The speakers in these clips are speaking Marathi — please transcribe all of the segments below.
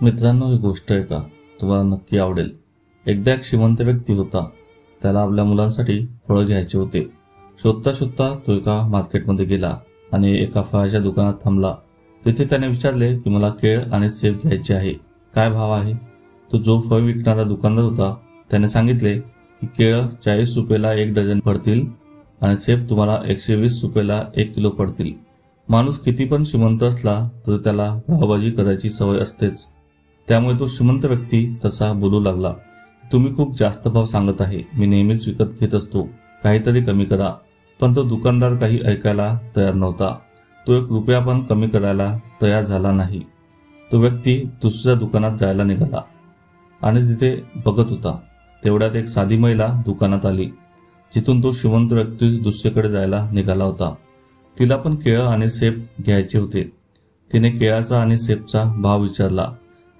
मित्रांनो, ही गोष्ट आहे का तुम्हाला नक्की आवडेल। एकदा एक श्रीमंत व्यक्ती होता। त्याला आपल्या मुलांसाठी फळं घ्यायचे होते। शोधता शोधता तो एका मार्केटमध्ये गेला आणि एका फळाच्या दुकानात थांबला। तिथे त्याने विचारले की मला केळ आणि सेब घ्यायचे आहे, काय भाव आहे? तो जो फळ विकणारा दुकानदार होता त्याने सांगितले की केळ 40 रुपयाला 1 डझन पडतील आणि सेब तुम्हाला 120 रुपयाला 1 किलो पडतील। माणूस किती पण श्रीमंत असला तर त्याला भावबाजी करायची सवय असतेच। त्यामुळे तो श्रीमंत व्यक्ती तसा बोलू लागला, तुम्ही खूप जास्त भाव सांगत आहे, मी नेहमीच विकत घेत असतो, काहीतरी कमी करा। पण तो दुकानदार काही ऐकायला तयार नव्हता। तो 1 रुपया पण कमी करायला तयार झाला नाही। तो व्यक्ती दुसऱ्या दुकानात जायला निघाला आणि तिथे बघत होता। तेवढ्यात एक साधी महिला दुकानात आली, जिथून तो श्रीमंत व्यक्ती दुसरीकडे जायला निघाला होता। तिला पण केळ आणि सेब घ्यायचे होते। तिने केळाचा आणि सेबचा भाव विचारला।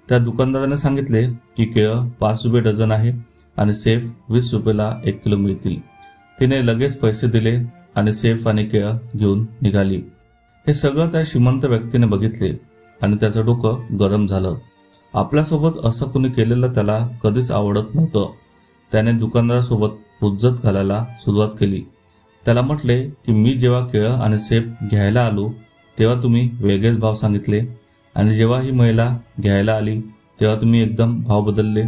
त्या दुकानदाराने सांगितले की केळ 5 रुपये डझन आहे आणि सेब 20 रुपयाला 1 किलो मिळतील। तिने लगेच पैसे दिले आणि सेब आणि केळ घेऊन निघाली। हे सगळं त्या श्रीमंत व्यक्तीने बघितले आणि त्याचं डोकं गरम झालं। आपल्यासोबत असं कुणी केलेलं त्याला कधीच आवडत नव्हतं। त्याने दुकानदारासोबत हुज्जत घालायला सुरुवात केली। त्याला म्हटले की मी जेव्हा केळ आणि सेब घ्यायला आलो तेव्हा तुम्ही वेगळेच भाव सांगितले आणि जेव्हा ही महिला घ्यायला आली तेव्हा तुम्ही एकदम भाव बदलले।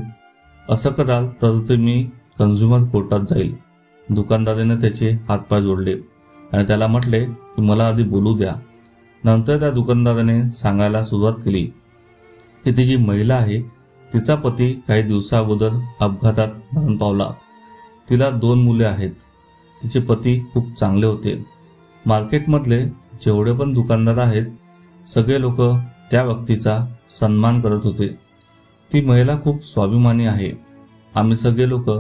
असं कराल तर तुम्ही कन्झ्युमर कोर्टात जाईल। दुकानदाराने त्याचे हातपाय जोडले आणि त्याला म्हटले की मला आधी बोलू द्या। नंतर त्या दुकानदाराने सांगायला सुरुवात केली की ती जी महिला आहे तिचा पती काही दिवसा अगोदर अपघातात मरण पावला। तिला 2 मुले आहेत। तिचे पती खूप चांगले होते। मार्केटमधले जेवढे पण दुकानदार आहेत सगळे लोक त्या व्यक्तीचा सन्मान करत होते। ती महिला खूप स्वाभिमानी आहे। आम्ही सगळे लोक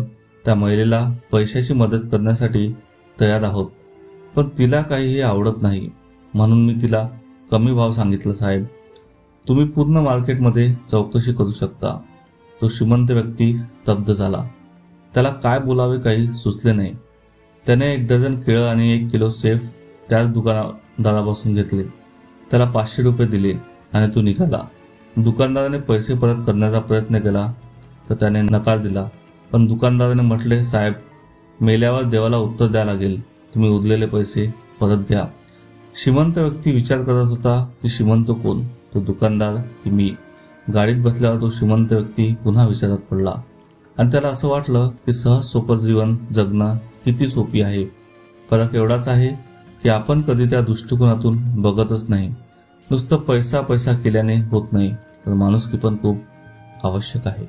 त्या महिलेला पैशाची मदत करण्यासाठी तयार आहोत, पण तिला काहीही आवडत नाही म्हणून मी तिला कमी भाव सांगितला साहेब। तुम्ही पूर्ण मार्केटमध्ये चौकशी करू शकता। तो श्रीमंत व्यक्ती स्तब्ध झाला। त्याला काय बोलावे काही सुचले नाही। त्याने 1 डझन केळ आणि 1 किलो सेब त्याच दुकानदारापासून घेतले। त्याला 500 रुपये दिले आणि तो निघाला। दुकानदाराने पैसे परत करण्याचा प्रयत्न केला तर त्याने नकार दिला। पण दुकानदाराने म्हटले, साहेब, मेल्यावर देवाला उत्तर द्यावं लागेल, तुम्ही उरलेले पैसे परत घ्या। श्रीमंत व्यक्ती विचार करत होता की श्रीमंत कोण, तो दुकानदार की मी? गाडीत बसल्यावर तो श्रीमंत व्यक्ती पुन्हा विचारात पडला आणि त्याला असं वाटलं की सहज सोपं जीवन जगणं किती सोपी आहे। फरक एवढाच आहे की आपण कधी त्या दृष्टिकोनातून बघतच नाही। नुसतं पैसा पैसा केल्याने होत नाही, तर माणुसकी पण खूप आवश्यक आहे।